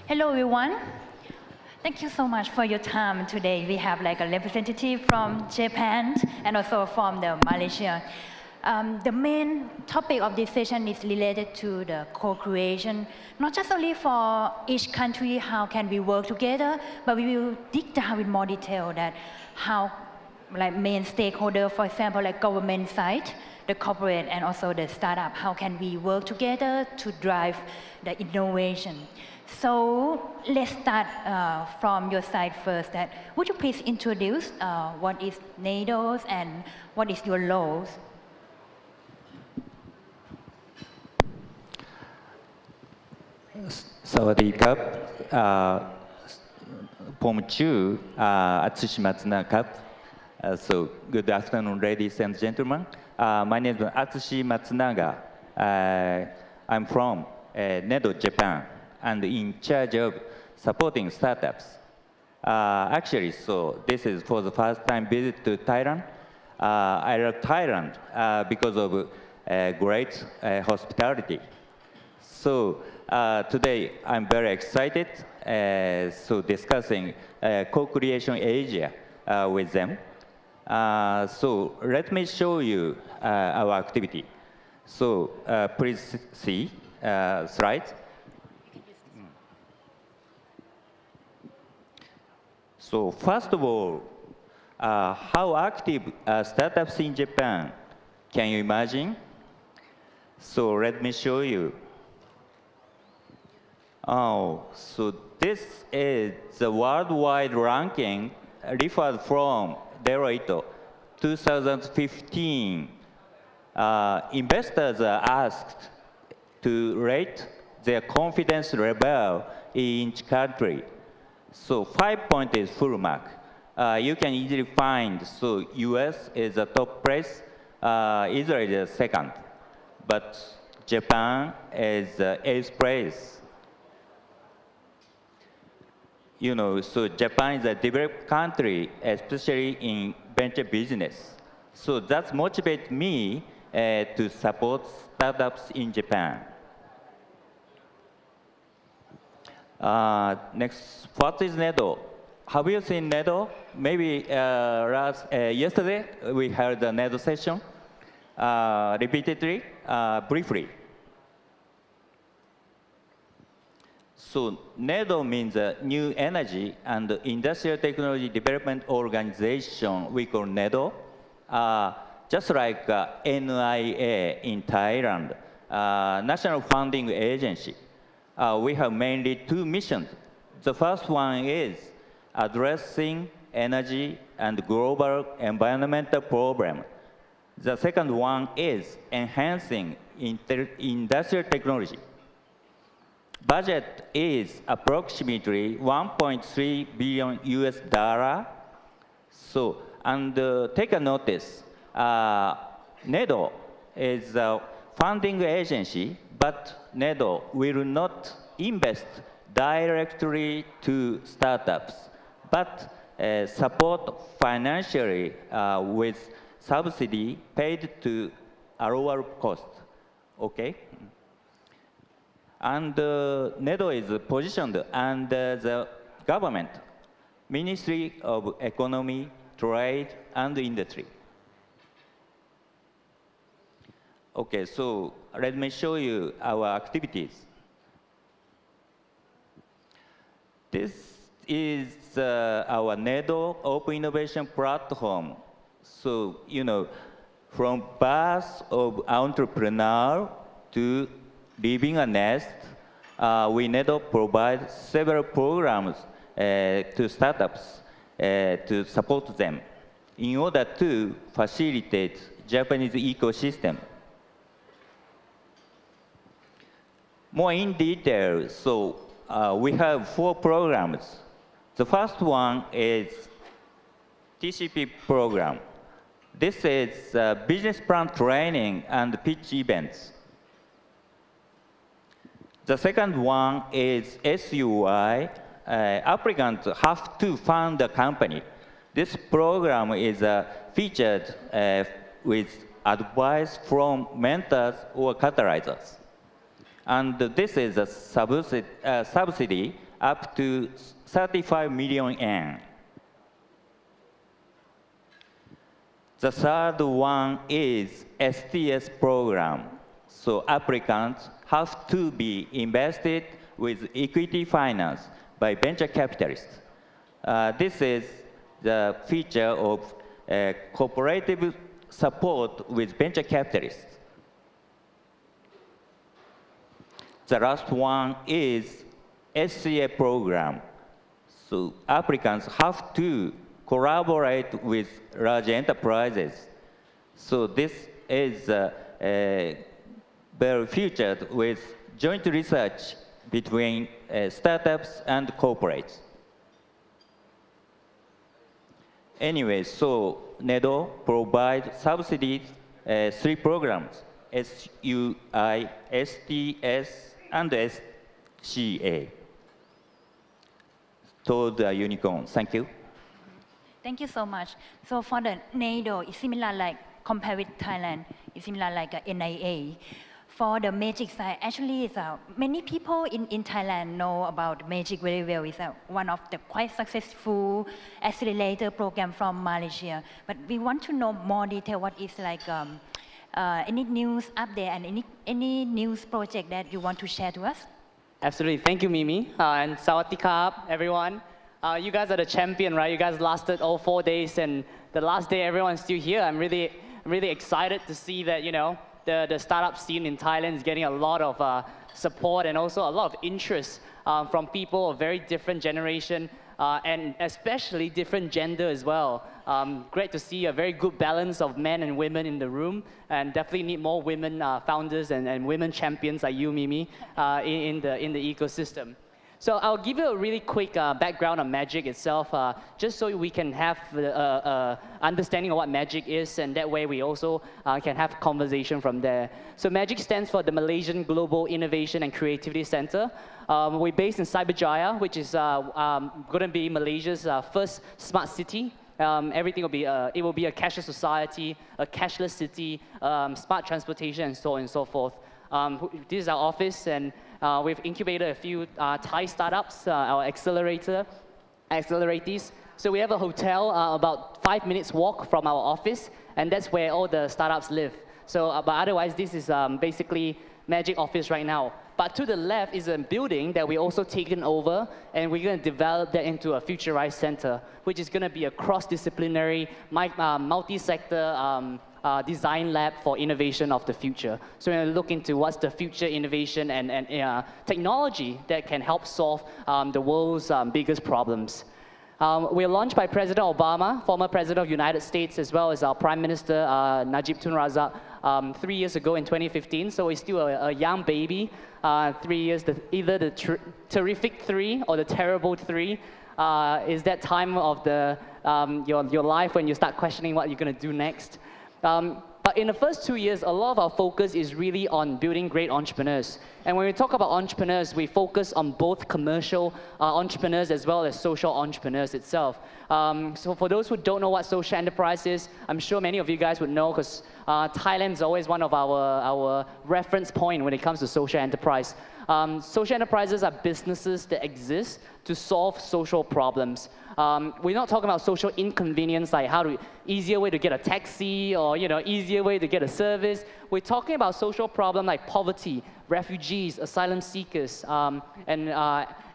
Hello, everyone. Thank you so much for your time today. We have like a representative from Japan and also from the Malaysia. The main topic of this session is related to the co-creation, not just only for each country, how can we work together, but we will dig down in more detail that how like main stakeholder, for example, like government side, the corporate and also the startup, how can we work together to drive the innovation. So let's start from your side first. That would you please introduce what is NEDO and what is your roles? สวัสดีครับผมชื่อAtsushi Matsunaga ครับ So good afternoon, ladies and gentlemen. My name is Atsushi Matsunaga. I'm from NEDO, Japan, and in charge of supporting startups. Actually, so this is for the first time visit to Thailand. I love Thailand because of great hospitality. So today I'm very excited so discussing co-creation Asia with them. So let me show you our activity. So please see slides. So first of all, how active startups in Japan? Can you imagine? So let me show you. Oh, so this is the worldwide ranking referred from Deloitte 2015. Investors are asked to rate their confidence level in each country. So 5 point is full mark. You can easily find, so US is the top place, Israel is the second, but Japan is the 8th place. You know, so Japan is a developed country, especially in venture business. So that motivates me to support startups in Japan. Next, what is NEDO? Have you seen NEDO? Maybe yesterday we held the NEDO session repeatedly, briefly. So NEDO means New Energy and Industrial Technology Development Organization. We call NEDO, just like NIA in Thailand, National Funding Agency. We have mainly two missions. The first one is addressing energy and global environmental problems. The second one is enhancing industrial technology. Budget is approximately 1.3 billion US dollar. So, and take a notice, NEDO is a funding agency, but NEDO will not invest directly to startups, but support financially with subsidy paid to a lower cost, okay? And NEDO is positioned under the government, Ministry of Economy, Trade, and Industry. Okay, so let me show you our activities. This is our NEDO Open Innovation Platform. So, you know, from birth of entrepreneur to leaving a nest, we NEDO provide several programs to startups to support them in order to facilitate Japanese ecosystem. More in detail, so we have 4 programs. The first one is TCP program. This is business plan training and pitch events. The second one is SUI. Applicants have to fund a company. This program is featured with advice from mentors or catalyzers. And this is a subsidy up to 35 million yen. The third one is STS program. So applicants have to be invested with equity finance by venture capitalists. This is the feature of cooperative support with venture capitalists. The last one is SCA program. So applicants have to collaborate with large enterprises. So this is very featured with joint research between startups and corporates. Anyway, so NEDO provides subsidies, 3 programs, SUI, STS, and SCA. To the unicorn, thank you. Thank you so much. So for the NEDO, it's similar like compared with Thailand, it's similar like a NIA. For the magic side, actually, many people in Thailand know about magic very well. It's one of the quite successful accelerator program from Malaysia. But we want to know more detail. What is like any news update and any news project that you want to share to us? Absolutely. Thank you, Mimi. And Sawadee Krap, everyone. You guys are the champion, right? You guys lasted all 4 days, and the last day, everyone's still here. I'm really excited to see that, the startup scene in Thailand is getting a lot of support and also a lot of interest from people of very different generation and especially different gender as well. Great to see a very good balance of men and women in the room, and definitely need more women founders and women champions like you, Mimi, in the ecosystem. So I'll give you a really quick background on magic itself, just so we can have the understanding of what magic is, and that way we also can have conversation from there. So magic stands for the Malaysian Global Innovation and Creativity Center. We're based in Cyberjaya, which is going to be Malaysia's first smart city. Everything will be, it will be a cashless society, a cashless city, smart transportation, and so on and so forth. This is our office, and we've incubated a few Thai startups, our accelerators. So we have a hotel about 5 minutes walk from our office, and that's where all the startups live. So, but otherwise, this is basically Magic Office right now. But to the left is a building that we also taken over, and we're going to develop that into a futurized center, which is going to be a cross-disciplinary, multi-sector design lab for innovation of the future. So we're going to look into what's the future innovation and technology that can help solve the world's biggest problems. We're launched by President Obama, former President of the United States, as well as our Prime Minister Najib Tun Razak 3 years ago in 2015. So we're still a young baby. 3 years, either the terrific 3 or the terrible 3 is that time of your life when you start questioning what you're going to do next. But in the first 2 years, a lot of our focus is really on building great entrepreneurs. And when we talk about entrepreneurs, we focus on both commercial entrepreneurs as well as social entrepreneurs itself. So for those who don't know what social enterprise is, I'm sure many of you guys would know, because Thailand is always one of our reference point when it comes to social enterprise. Social enterprises are businesses that exist to solve social problems. We're not talking about social inconvenience, like easier way to get a taxi or easier way to get a service. We're talking about social problems like poverty, refugees, asylum seekers, and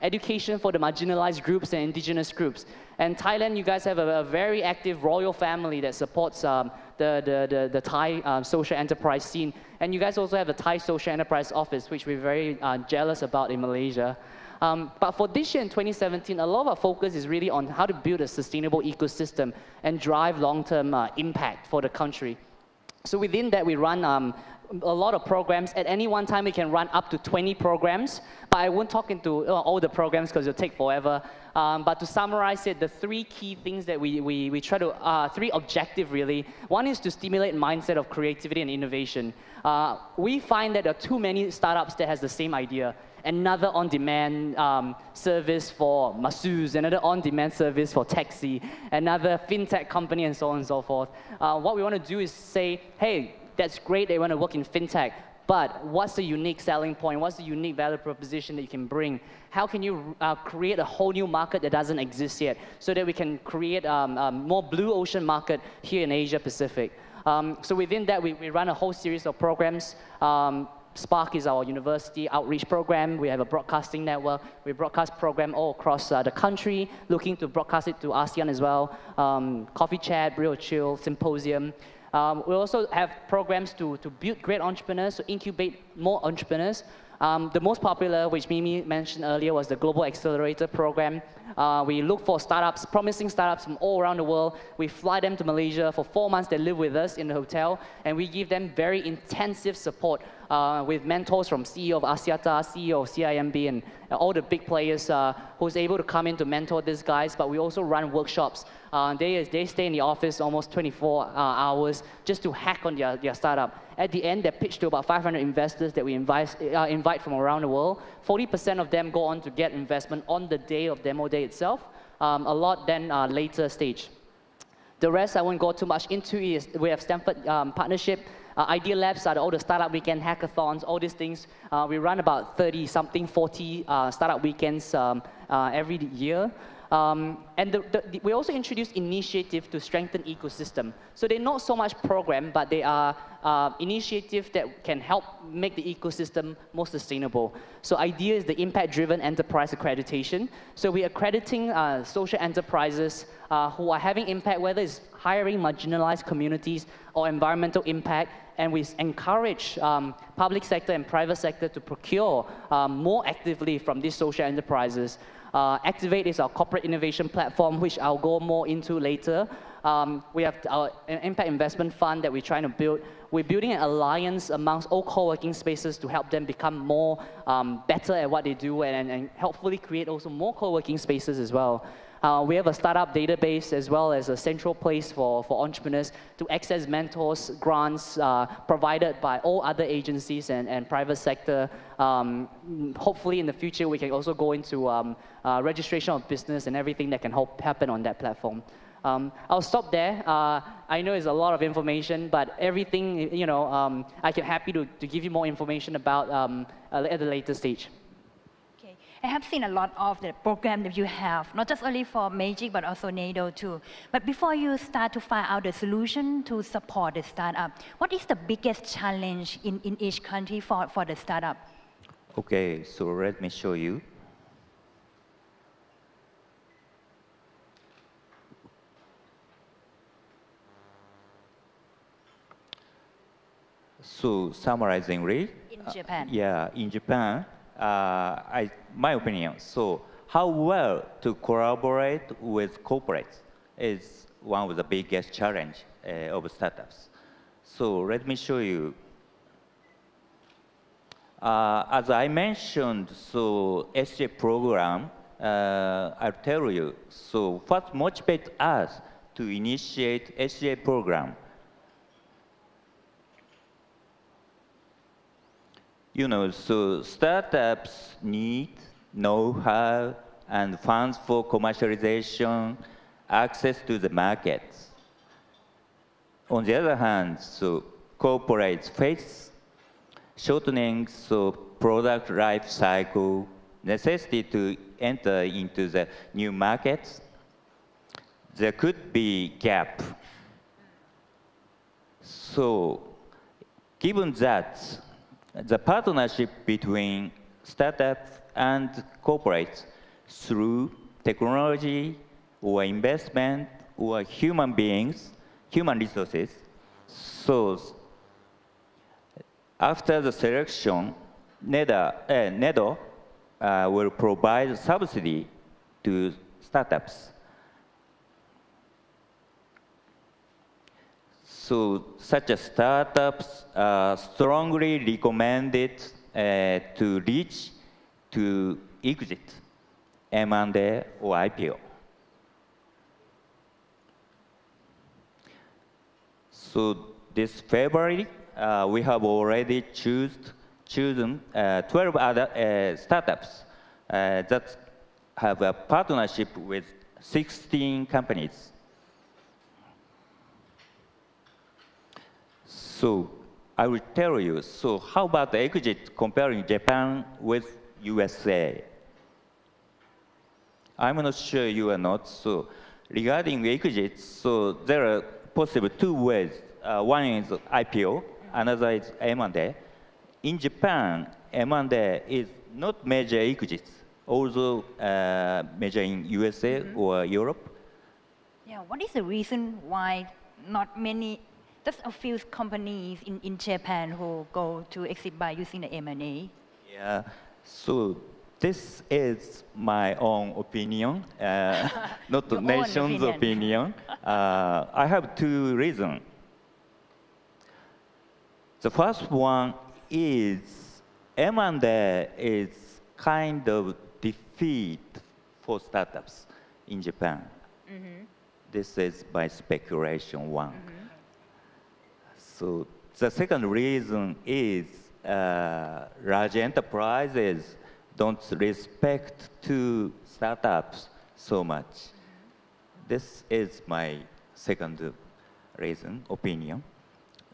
education for the marginalized groups and indigenous groups. And Thailand, you guys have a very active royal family that supports the Thai social enterprise scene. And you guys also have the Thai Social Enterprise Office, which we're very jealous about in Malaysia. But for this year in 2017, a lot of our focus is really on how to build a sustainable ecosystem and drive long-term impact for the country. So within that, we run a lot of programs. At any one time, we can run up to 20 programs. But I won't talk into all the programs because it'll take forever. But to summarize it, the 3 key things that we try to, 3 objectives really. One is to stimulate mindset of creativity and innovation. We find that there are too many startups that has the same idea. Another on-demand service for masseuse, another on-demand service for taxi, another fintech company, and so on and so forth. What we want to do is say, hey, that's great, they want to work in fintech, But what's the unique selling point? What's the unique value proposition that you can bring? How can you create a whole new market that doesn't exist yet so that we can create a more blue ocean market here in Asia Pacific? So within that, we run a whole series of programs. Spark is our university outreach program. We have a broadcasting network. We broadcast program all across the country, looking to broadcast it to ASEAN as well. Coffee chat, real chill, symposium. We also have programs to build great entrepreneurs, to incubate more entrepreneurs. The most popular, which Mimi mentioned earlier, was the Global Accelerator Program. We look for startups, promising startups from all around the world. We fly them to Malaysia for 4 months. They live with us in the hotel, and we give them very intensive support with mentors from CEO of Axiata, CEO of CIMB, and all the big players who's able to come in to mentor these guys. But we also run workshops. They stay in the office almost 24 hours just to hack on their startup. At the end, they pitch to about 500 investors that we invite from around the world. 40% of them go on to get investment on the day of demo day itself. A lot then later stage. The rest I won't go too much into is we have Stanford partnership. Idea Labs are all the startup weekend hackathons, all these things. We run about 30-something, 40 startup weekends every year. And we also introduce initiatives to strengthen ecosystem. So they're not so much program, but they are initiatives that can help make the ecosystem more sustainable. So IDEA is the impact-driven enterprise accreditation. So we're accrediting social enterprises who are having impact, whether it's hiring marginalized communities or environmental impact, and we encourage public sector and private sector to procure more actively from these social enterprises. Activate is our corporate innovation platform, which I'll go more into later. We have our impact investment fund that we're trying to build. We're building an alliance amongst all co-working spaces to help them become more better at what they do and hopefully create also more co-working spaces as well. We have a startup database as well as a central place for entrepreneurs to access mentors, grants provided by all other agencies and private sector. Hopefully in the future we can also go into registration of business and everything that can happen on that platform. I'll stop there. I know it's a lot of information, but everything, I can happy to give you more information about at a later stage. I have seen a lot of the program that you have, not just only for Magic, but also NEDO too. But before you start to find out the solution to support the startup, what is the biggest challenge in each country for the startup? Okay, so let me show you. So summarizingly, In Japan. In Japan, my opinion, so how well to collaborate with corporates is one of the biggest challenge of startups. So let me show you. As I mentioned, so SJ program, I'll tell you, so what motivates us to initiate SJ program? So startups need know-how and funds for commercialization, access to the markets. On the other hand, so corporates face shortening product life cycle, necessity to enter into the new markets. There could be gap. So given that, the partnership between startups and corporates through technology or investment or human beings, human resources. So after the selection, NEDO will provide subsidy to startups. So such as startups are strongly recommended to reach to exit M&A or IPO. So this February, we have already chosen 12 other startups that have a partnership with 16 companies. So I will tell you. So how about the exit comparing Japan with USA? I'm not sure you are not. So regarding exit, so there are possible two ways. One is IPO, another is M&A. In Japan, M&A is not major exits, although major in USA or Europe. Yeah, what is the reason why not many, just a few companies in Japan who go to exit by using the M&A? Yeah, so this is my own opinion, not the Your own nation's opinion. I have two reasons. The first one is M&A is kind of defeat for startups in Japan. This is by speculation one. So the second reason is large enterprises don't respect to startups so much. This is my second reason, opinion.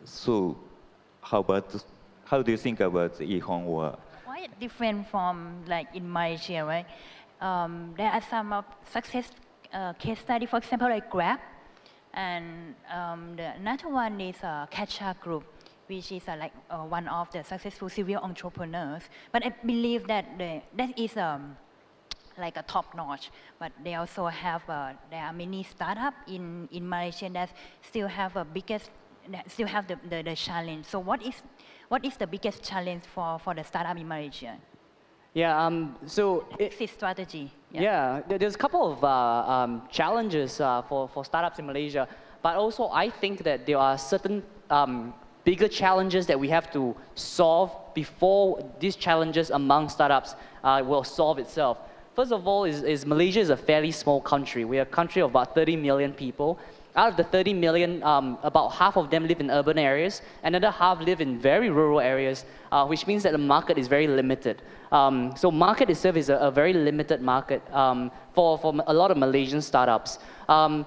So how do you think about Ehon or? Quite different from like in Malaysia, right? There are some success case study, for example, like Grab, and the another one is Catcha Group, which is like one of the successful serial entrepreneurs. But I believe that that is like a top notch. But they also have there are many startups in Malaysia that still have the challenge. So what is the biggest challenge for the startup in Malaysia? Yeah, so exit strategy. Yeah, there's a couple of challenges for startups in Malaysia, but also I think that there are certain bigger challenges that we have to solve before these challenges among startups will solve itself. First of all, is Malaysia is a fairly small country. We are a country of about 30 million people. Out of the 30 million, about half of them live in urban areas, another half live in very rural areas, which means that the market is very limited. So market itself is a very limited market for a lot of Malaysian startups. The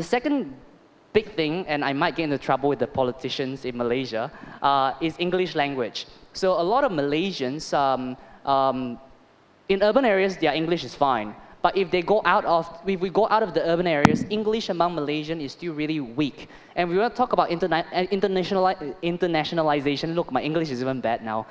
second big thing, and I might get into trouble with the politicians in Malaysia, is English language. So a lot of Malaysians, in urban areas, their English is fine. But if we go out of the urban areas, English among Malaysian is still really weak. And we want to talk about internationalization. Look, my English is even bad now.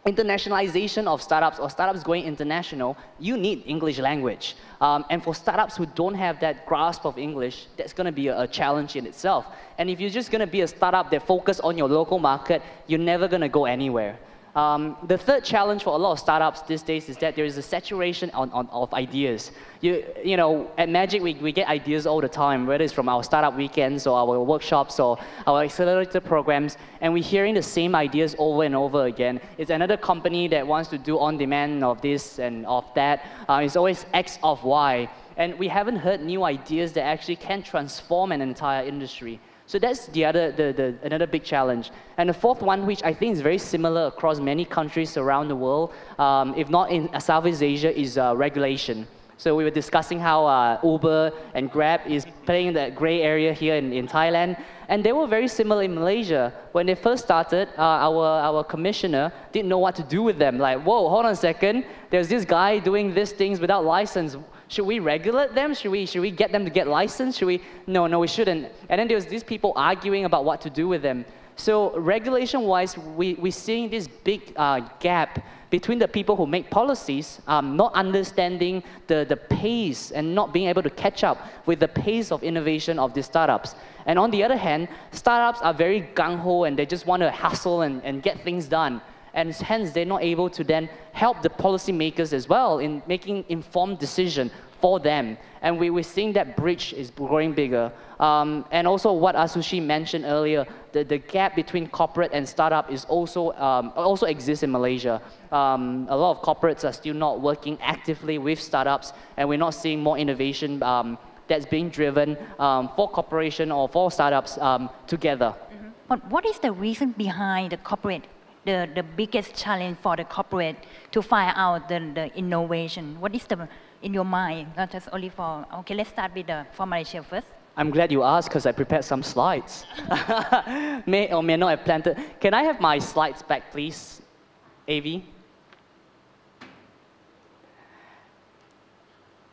Internationalization of startups or startups going international, you need English language. And for startups who don't have that grasp of English, that's going to be a challenge in itself. And if you're just going to be a startup that focus on your local market, you're never going to go anywhere. The third challenge for a lot of startups these days is that there is a saturation of ideas. You know, at Magic, we get ideas all the time, whether it's from our startup weekends or our workshops or our accelerator programs, and we're hearing the same ideas over and over again. It's another company that wants to do on-demand of this and of that. It's always X of Y. And we haven't heard new ideas that actually can transform an entire industry. So that's another big challenge. And the fourth one, which I think is very similar across many countries around the world, if not in Southeast Asia, is regulation. So we were discussing how Uber and Grab is playing that gray area here in Thailand. And they were very similar in Malaysia. When they first started, our commissioner didn't know what to do with them. Like, whoa, hold on a second. There's this guy doing these things without license. Should we regulate them? Should we get them to get licensed? No, we shouldn't. And then there was these people arguing about what to do with them. So regulation-wise, we're seeing this big gap between the people who make policies, not understanding the pace and not being able to catch up with the pace of innovation of these startups. And on the other hand, startups are very gung-ho and they just want to hustle and get things done. And hence, they're not able to then help the policymakers as well in making informed decisions for them. And we're seeing that bridge is growing bigger. And also what Atsushi mentioned earlier, the gap between corporate and startup is also exists in Malaysia. A lot of corporates are still not working actively with startups, and we're not seeing more innovation that's being driven for corporation or for startups together. But what is the reason behind the corporate? The biggest challenge for the corporate to find out the innovation? What is in your mind? Not just only for, okay, let's start with for Malaysia first. I'm glad you asked because I prepared some slides. May or may not have planted. Can I have my slides back, please, AV?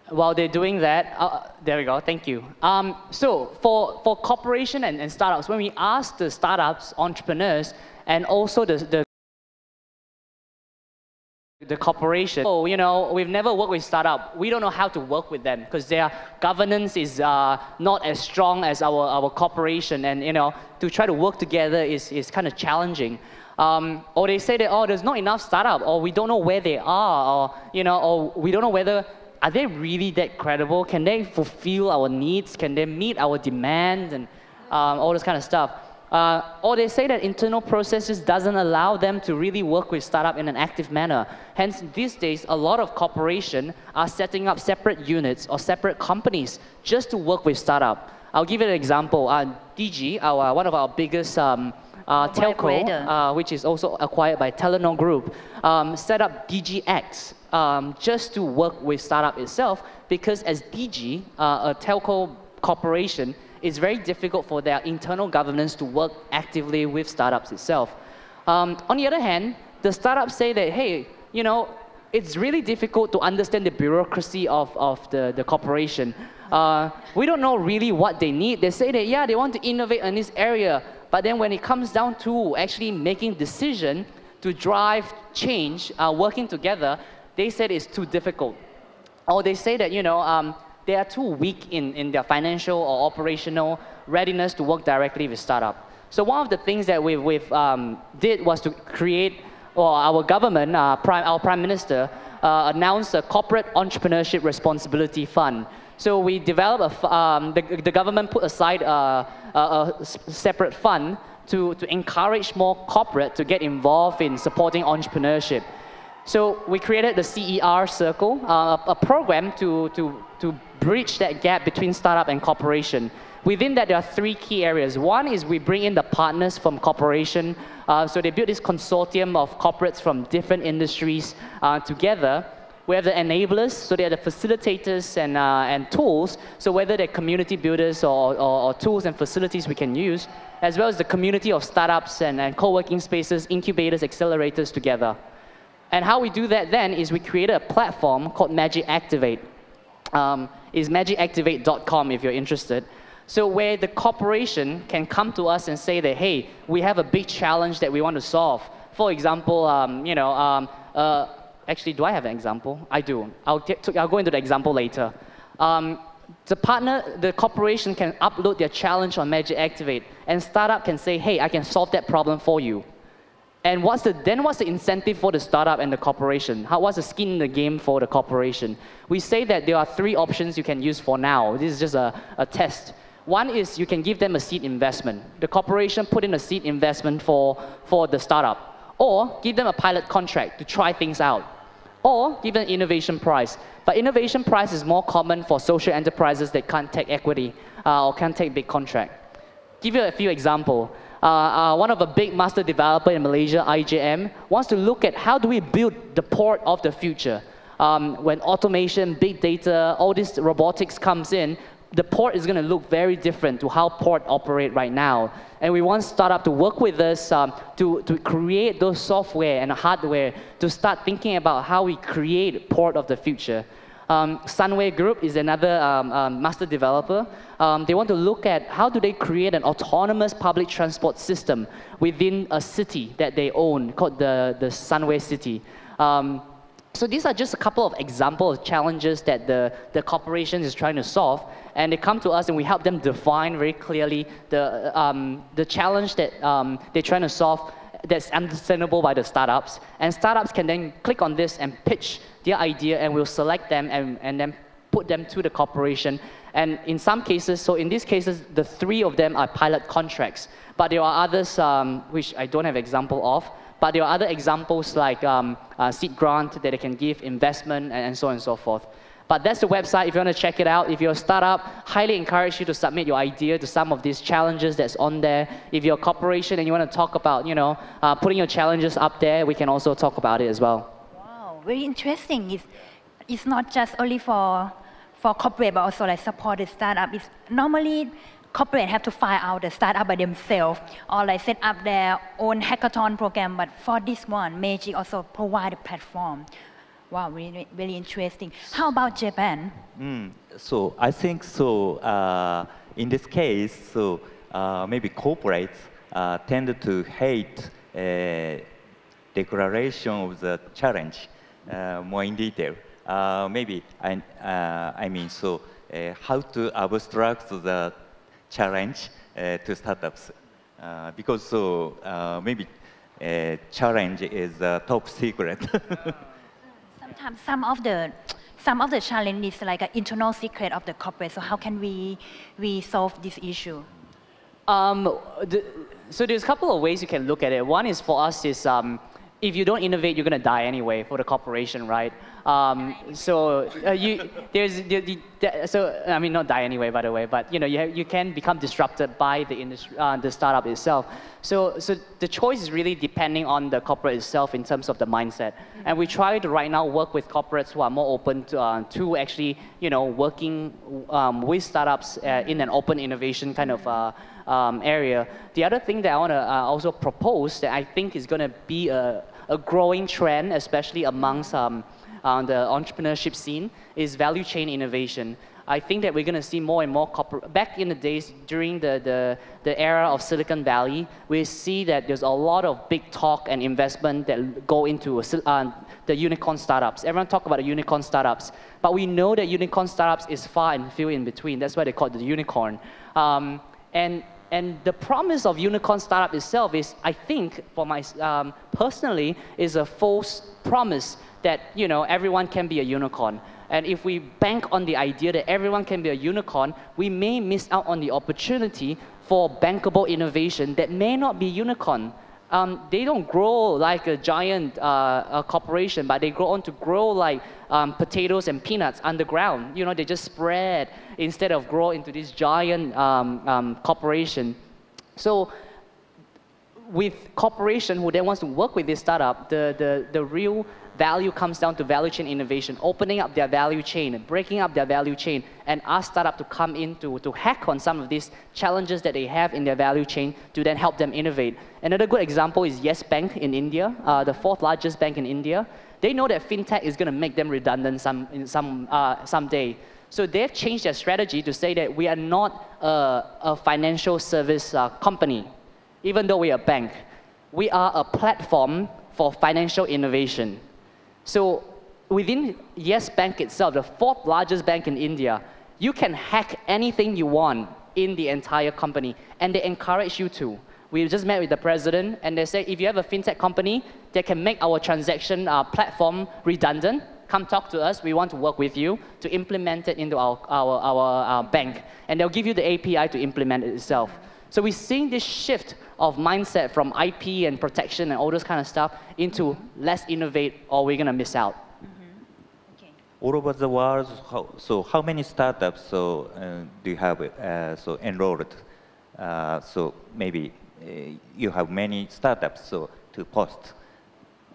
While they're doing that, there we go, thank you. So for corporation and startups, when we ask the startups, entrepreneurs, and also the corporation, oh, you know, we've never worked with startup. We don't know how to work with them because their governance is not as strong as our corporation, and you know, to try to work together is kind of challenging. Or they say that, oh, there's not enough startup, or we don't know where they are, or you know, or we don't know whether are they really that credible? Can they fulfill our needs? Can they meet our demands and all this kind of stuff? Or they say that internal processes doesn't allow them to really work with startup in an active manner. Hence, these days, a lot of corporations are setting up separate units or separate companies just to work with startup. I'll give you an example. DG, one of our biggest telco, which is also acquired by Telenor Group, set up DGX just to work with startup itself, because as DG, a telco corporation, it's very difficult for their internal governance to work actively with startups itself. On the other hand, the startups say that, hey, you know, it's really difficult to understand the bureaucracy of the corporation. We don't know really what they need. They say that, yeah, they want to innovate in this area, but then when it comes down to actually making decision to drive change, working together, they said it's too difficult. Or they say that, you know, they are too weak in their financial or operational readiness to work directly with startup. So one of the things that we've did was to create, or our government, our Prime Minister, announced a Corporate Entrepreneurship Responsibility Fund. So we developed, the government put aside a separate fund to encourage more corporate to get involved in supporting entrepreneurship. So we created the CER Circle, a program to bridge that gap between startup and corporation. Within that, there are three key areas. One is we bring in the partners from corporation. So they built this consortium of corporates from different industries together. We have the enablers, so they are the facilitators and tools. So whether they're community builders or tools and facilities we can use, as well as the community of startups and co-working spaces, incubators, accelerators together. And how we do that then is we created a platform called Magic Activate. It's magicactivate.com if you're interested. So where the corporation can come to us and say that, hey, we have a big challenge that we want to solve. For example, you know, actually, do I have an example? I do. I'll go into the example later. The corporation can upload their challenge on Magic Activate, and startup can say, hey, I can solve that problem for you. And what's the incentive for the startup and the corporation? What's the skin in the game for the corporation? We say that there are three options you can use for now. This is just a test. One is you can give them a seed investment. The corporation put in a seed investment for the startup. Or give them a pilot contract to try things out. Or give them an innovation prize. But innovation prize is more common for social enterprises that can't take equity or can't take big contract. Give you a few examples. One of a big master developer in Malaysia, IJM, wants to look at how do we build the port of the future. When automation, big data, all this robotics comes in, the port is going to look very different to how port operate right now. And we want startup to work with us to create those software and hardware to start thinking about how we create port of the future. Sunway Group is another master developer. They want to look at how do they create an autonomous public transport system within a city that they own called the Sunway City. So these are just a couple of examples of challenges that the corporation is trying to solve, and they come to us and we help them define very clearly the challenge that they're trying to solve that's understandable by the startups. And startups can then click on this and pitch their idea, and we'll select them and then put them to the corporation. And in some cases, so in these cases, the three of them are pilot contracts. But there are others which I don't have example of. But there are other examples like seed grant that they can give, investment, and so on and so forth. But that's the website if you want to check it out. If you're a startup, highly encourage you to submit your idea to some of these challenges that's on there. If you're a corporation and you want to talk about, you know, putting your challenges up there, we can also talk about it as well. Wow, very interesting. It's not just only for for corporate, but also like support the startup is normally corporate have to find out the startup by themselves or like set up their own hackathon program. But for this one, Magic also provide a platform. Wow, really, really interesting. How about Japan? So I think so. In this case, so maybe corporates tend to hate declaration of the challenge more in detail. Maybe I mean so how to abstract the challenge to startups because so maybe challenge is top secret. Sometimes some of the challenge is like an internal secret of the corporate. So how can we solve this issue? So there's a couple of ways you can look at it. One is for us is if you don't innovate, you're going to die anyway for the corporation, right? So I mean, not die anyway, by the way, but you can become disrupted by the industry, the startup itself. So the choice is really depending on the corporate itself in terms of the mindset. And we try to right now work with corporates who are more open to actually, working with startups in an open innovation kind of area. The other thing that I want to also propose that I think is going to be a growing trend, especially amongst the entrepreneurship scene, is value chain innovation. I think that we're going to see more and more back in the days during the era of Silicon Valley, we see that there's a lot of big talk and investment that go into the unicorn startups. Everyone talk about the unicorn startups, but we know that unicorn startups is far and few in between. That's why they call it the unicorn. And the promise of unicorn startup itself is, I think, for my personally, is a false promise that everyone can be a unicorn. And if we bank on the idea that everyone can be a unicorn, we may miss out on the opportunity for bankable innovation that may not be unicorn. They don't grow like a giant corporation, but they grow like potatoes and peanuts underground. They just spread instead of grow into this giant corporation. So with corporation who then wants to work with this startup, the real value comes down to value chain innovation, opening up their value chain, breaking up their value chain, and ask startup to come in to hack on some of these challenges that they have in their value chain to then help them innovate. Another good example is Yes Bank in India, the fourth largest bank in India. They know that fintech is going to make them redundant someday. So they've changed their strategy to say that we are not a financial service company, even though we are a bank. We are a platform for financial innovation. So within Yes Bank itself, the fourth largest bank in India, you can hack anything you want in the entire company, and they encourage you to. We just met with the president, and they say, if you have a fintech company that can make our transaction platform redundant, come talk to us. We want to work with you to implement it into our bank. And they'll give you the API to implement it itself. So we're seeing this shift of mindset from IP and protection and all those kind of stuff into let's innovate or we're going to miss out. Okay. All over the world, how many startups do you have enrolled? So maybe you have many startups to post.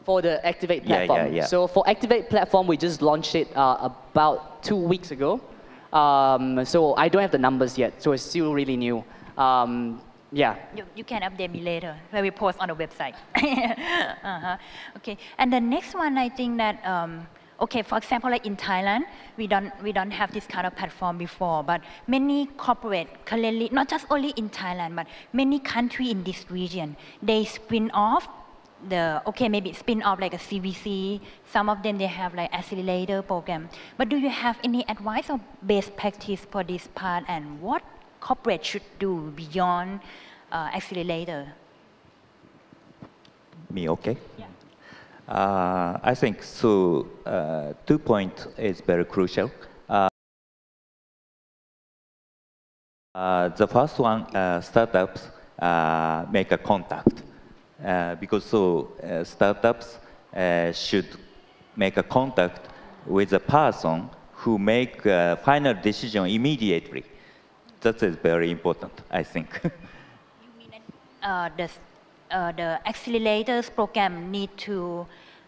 For the Activate platform. Yeah. So for Activate platform, we just launched it about 2 weeks ago. So I don't have the numbers yet, so it's still really new. Yeah. You can update me later when we post on the website. Okay. And the next one, I think that okay, for example, like in Thailand, we don't have this kind of platform before, but many corporate currently, not just only in Thailand, but many countries in this region, they spin off maybe spin off like a CVC. Some of them, they have like accelerator program. But do you have any advice or best practice for this part, and what corporate should do beyond accelerator? Me, okay? Yeah. I think so. 2 points is very crucial. The first one, startups make a contact because startups should make a contact with a person who make a final decision immediately. That is very important, I think. You mean that the accelerators program need to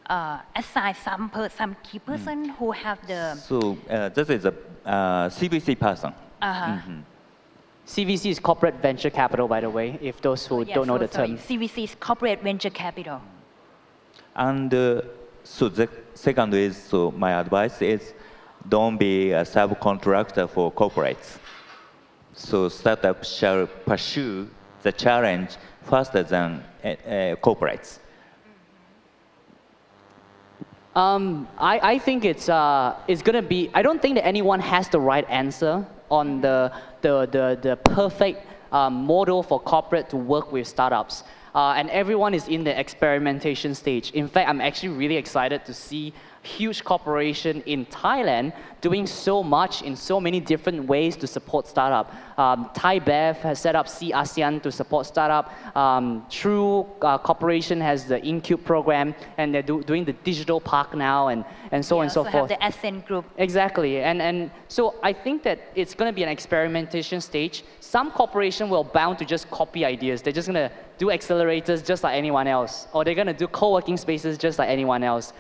assign some key person who have the So this is a CVC person. CVC is corporate venture capital, by the way, if those who don't know the term. CVC is corporate venture capital. And so the second is, so my advice is don't be a subcontractor for corporates. So startups shall pursue the challenge faster than corporates. I think it's going to be, I don't think that anyone has the right answer on the perfect model for corporate to work with startups. And everyone is in the experimentation stage. In fact, I'm actually really excited to see huge corporation in Thailand doing so much in so many different ways to support startup. Thai Bev has set up Asean to support startup. True Corporation has the Incube program, and they're doing the digital park now, and so on and so forth. Have the Asean group. Exactly, and so I think that it's going to be an experimentation stage. Some corporation will bound to just copy ideas. They're just going to do accelerators just like anyone else, or they're going to do co-working spaces just like anyone else.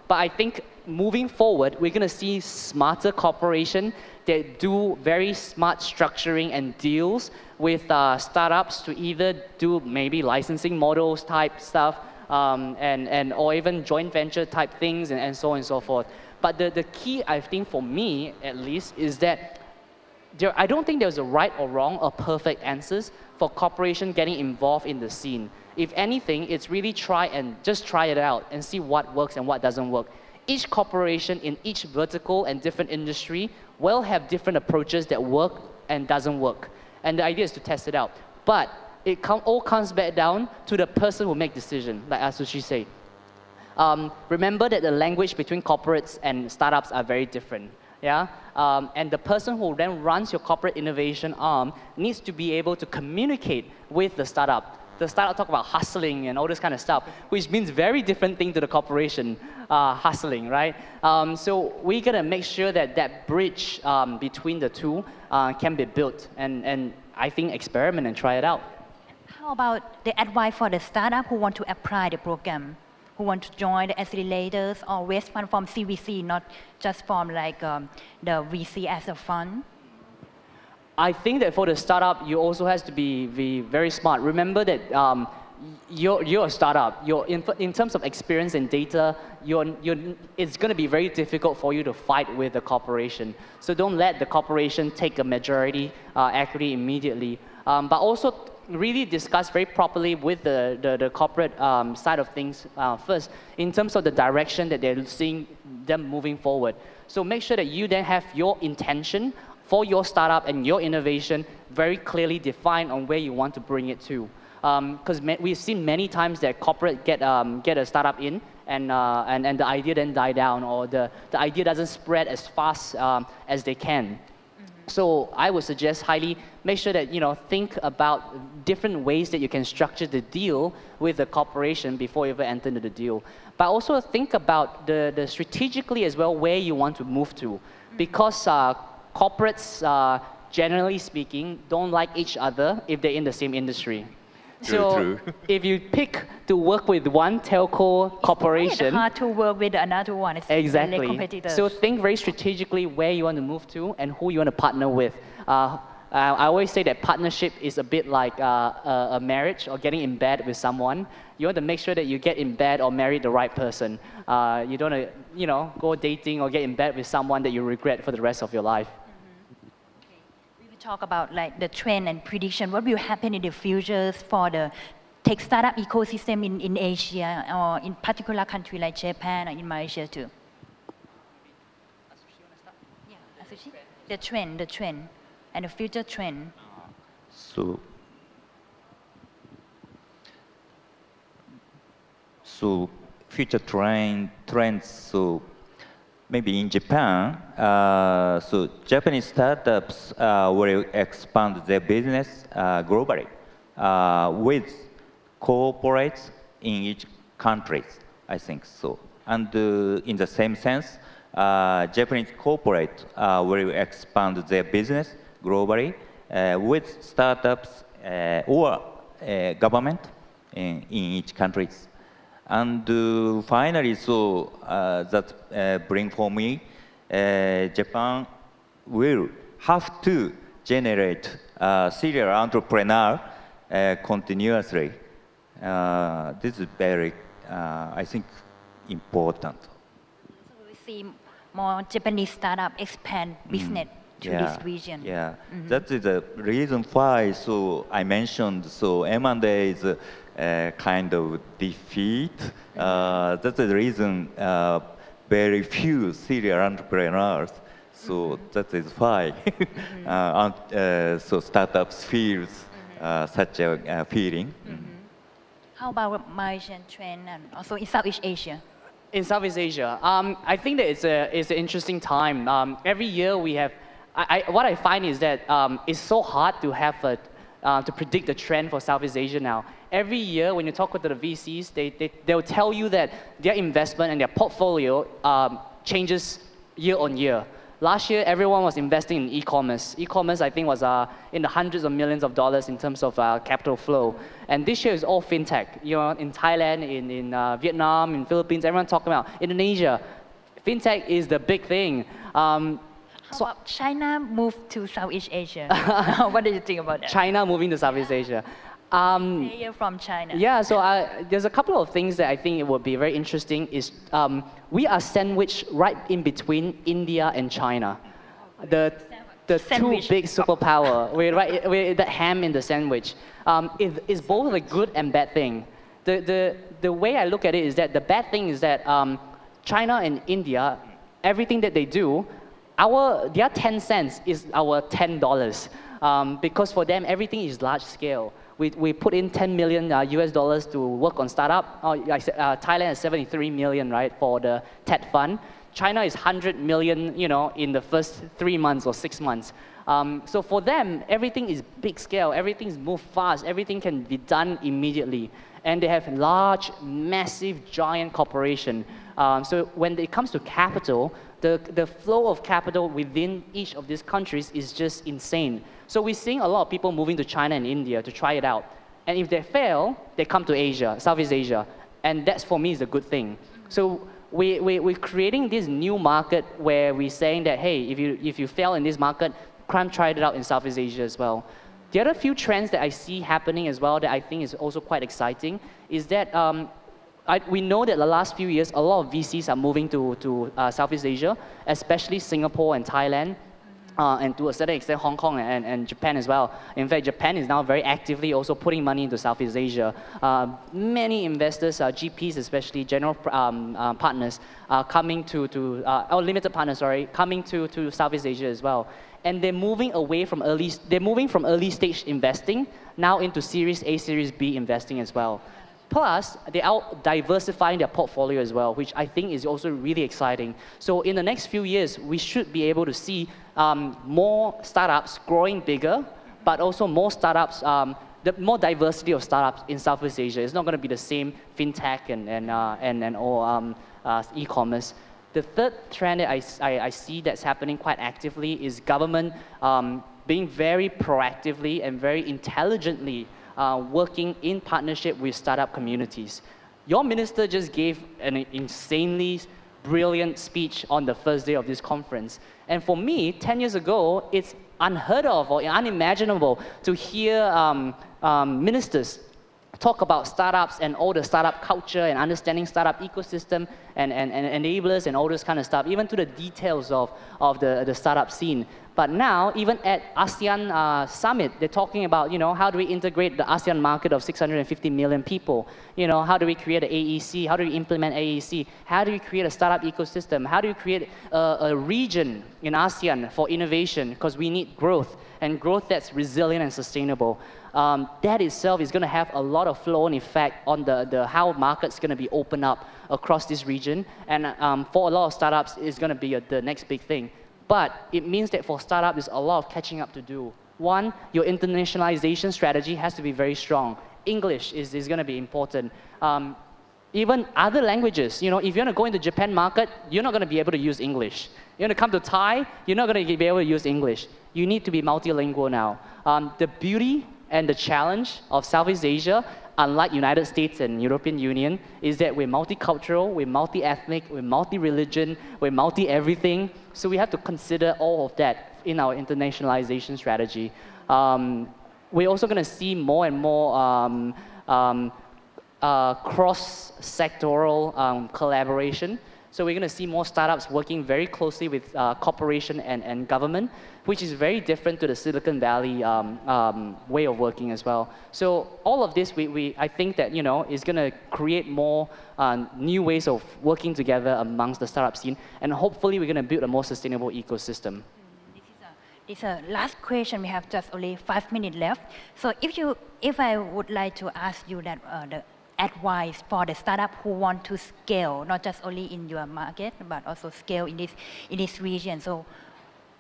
But I think moving forward, we're going to see smarter corporation that do very smart structuring and deals with startups to either do maybe licensing models type stuff, or even joint venture type things, and so on and so forth. But the key, I think, for me at least, is that I don't think there's a right or wrong or perfect answers for corporation getting involved in the scene. If anything, it's really try it out and see what works and what doesn't work. Each corporation in each vertical and different industry will have different approaches that work and doesn't work. And the idea is to test it out. But it all comes back down to the person who makes decision, like Atsushi said. Remember that the language between corporates and startups are very different. Yeah? And the person who then runs your corporate innovation arm needs to be able to communicate with the startup. The startup talk about hustling and all this kind of stuff, which means very different thing to the corporation hustling, right? So we gotta make sure that that bridge between the two can be built, and I think experiment and try it out. How about the advice for the startup who want to apply the program, who want to join the accelerators or raise fund from CVC, not just from like the VC as a fund? I think that for the startup, you also has to be very smart. Remember that you're a startup. In terms of experience and data, it's going to be very difficult for you to fight with the corporation. So don't let the corporation take a majority equity immediately. But also really discuss very properly with the corporate side of things first, in terms of the direction that they're seeing them moving forward. So make sure that you then have your intention for your startup and your innovation very clearly defined on where you want to bring it to. Because we've seen many times that corporate get a startup in, and the idea then die down, or the idea doesn't spread as fast as they can. So I would suggest highly make sure that think about different ways that you can structure the deal with the corporation before you ever enter into the deal. But also think about the strategically as well where you want to move to, because corporates, generally speaking, don't like each other if they're in the same industry. True. If you pick to work with one telco corporation, it's hard to work with another one. It's exactly. Really competitive. So think very strategically where you want to move to and who you want to partner with. I always say that partnership is a bit like a marriage or getting in bed with someone. You want to make sure that you get in bed or marry the right person. You don't want to, go dating or get in bed with someone that you regret for the rest of your life. Talk about like the trend and prediction. What will happen in the future for the tech startup ecosystem in Asia, or in particular country like Japan or in Malaysia too? Yeah, Atsushi? The trend, and the future trend. So future trends. So maybe in Japan, so Japanese startups will expand their business globally with corporates in each country, I think so. And in the same sense, Japanese corporate will expand their business globally with startups or government in each country. And finally, so that bring for me, Japan will have to generate serial entrepreneur continuously. This is very, I think, important. So we see more Japanese startup expand business to this region. Yeah, that is the reason why. So I mentioned so M&A is kind of defeat. That's the reason very few serial entrepreneurs. So that is why so startups feels such a feeling. How about Malaysian trend and also in Southeast Asia? In Southeast Asia, I think that it's an interesting time. Every year we have, what I find is that it's so hard to have to predict the trend for Southeast Asia now. Every year when you talk with the VCs, they'll tell you that their investment and their portfolio changes year on year. Last year, everyone was investing in e-commerce. E-commerce, I think, was in the hundreds of millions of dollars in terms of capital flow. And this year is all fintech. You know, in Thailand, in Vietnam, in Philippines, everyone talking about Indonesia. Fintech is the big thing. How about China moved to Southeast Asia? What do you think about that? China moving to Southeast Asia. Player from China. Yeah, so there's a couple of things that I think it would be very interesting is we are sandwiched right in between India and China. The two big superpower, we're the ham in the sandwich. It's both a good and bad thing. The way I look at it is that the bad thing is that China and India, everything that they do, their 10 cents is our $10. Because for them, everything is large scale. We put in 10 million US dollars to work on startup. Thailand has 73 million, right, for the TED fund. China is 100 million, you know, in the first 3 months or 6 months. So for them, everything is big scale. Everything's move fast. Everything can be done immediately. And they have large, massive, giant corporation. So when it comes to capital, the flow of capital within each of these countries is just insane. So we're seeing a lot of people moving to China and India to try it out. And if they fail, they come to Asia, Southeast Asia. And that's, for me, is a good thing. So we're creating this new market where we're saying that, hey, if you fail in this market, try it out in Southeast Asia as well. The other few trends that I see happening as well that I think is also quite exciting is that we know that the last few years, a lot of VCs are moving to Southeast Asia, especially Singapore and Thailand, and to a certain extent, Hong Kong and Japan as well. In fact, Japan is now very actively also putting money into Southeast Asia. Many investors, GPs especially, general partners, are coming or limited partners, sorry, coming to Southeast Asia as well. And they're moving away from early stage investing now into Series A, Series B investing as well. Plus, they are diversifying their portfolio as well, which I think is also really exciting. So in the next few years, we should be able to see more startups growing bigger, but also more startups, the more diversity of startups in Southeast Asia. It's not going to be the same fintech and e-commerce. The third trend that I see that's happening quite actively is government being very proactively and very intelligently working in partnership with startup communities. Your minister just gave an insanely brilliant speech on the first day of this conference. And for me, 10 years ago, it's unheard of or unimaginable to hear ministers talk about startups and all the startup culture and understanding startup ecosystem and enablers and all this kind of stuff, even to the details of the startup scene. But now, even at ASEAN Summit, they're talking about, you know, how do we integrate the ASEAN market of 650 million people? You know, how do we create an AEC? How do we implement AEC? How do we create a startup ecosystem? How do we create a region in ASEAN for innovation? Because we need growth, and growth that's resilient and sustainable. That itself is going to have a lot of flow-on effect on how markets going to be opened up across this region. And for a lot of startups, it's going to be the next big thing. But it means that for startups, there's a lot of catching up to do. One, your internationalization strategy has to be very strong. English is going to be important. Even other languages, you know, if you want to go into Japan market, you're not going to be able to use English. You want to come to Thai, you're not going to be able to use English. You need to be multilingual now. The beauty and the challenge of Southeast Asia unlike United States and European Union, is that we're multicultural, we're multi-ethnic, we're multi-religion, we're multi-everything. So we have to consider all of that in our internationalization strategy. We're also going to see more and more cross-sectoral collaboration. So we're going to see more startups working very closely with corporation and government, which is very different to the Silicon Valley way of working as well. So all of this, I think that, is going to create more new ways of working together amongst the startup scene, and hopefully we're going to build a more sustainable ecosystem. This is a last question. We have just only 5 minutes left. So if I would like to ask you that the advice for the startup who want to scale, not just only in your market, but also scale in this region. So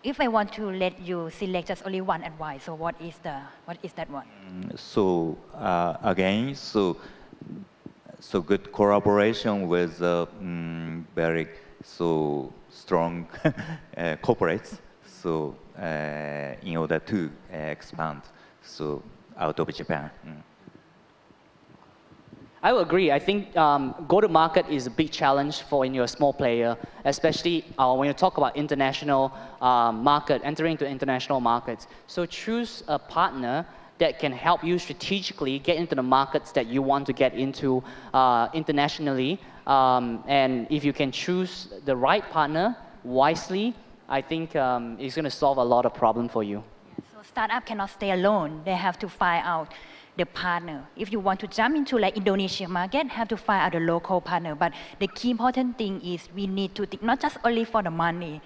if I want to let you select just only one advice, so what is that one? So again, so good collaboration with very strong corporates. So in order to expand out of Japan. I would agree. I think go-to-market is a big challenge for your small player, especially when you talk about international market, entering into international markets. So choose a partner that can help you strategically get into the markets that you want to get into internationally. And if you can choose the right partner wisely, I think it's going to solve a lot of problems for you. So startup cannot stay alone. They have to find out the partner. If you want to jump into like Indonesia market, have to find out the local partner. But the key important thing is we need to think not just only for the money,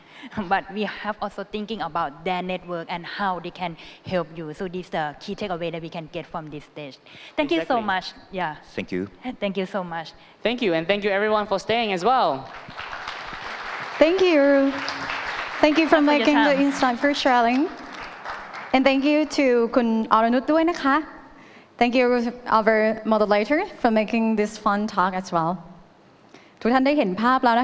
but we have also thinking about their network and how they can help you. So this is the key takeaway that we can get from this stage. Thank you so much. Yeah. Thank you. Thank you so much. Thank you, and thank you everyone for staying as well. Thank you. Thank you for making the insight for sharing. And thank you to Kun Oranuch ด้วยนะคะ Thank you our moderator for making this fun talk as well ทุกท่านได้เห็นภาพแล้วนะคะ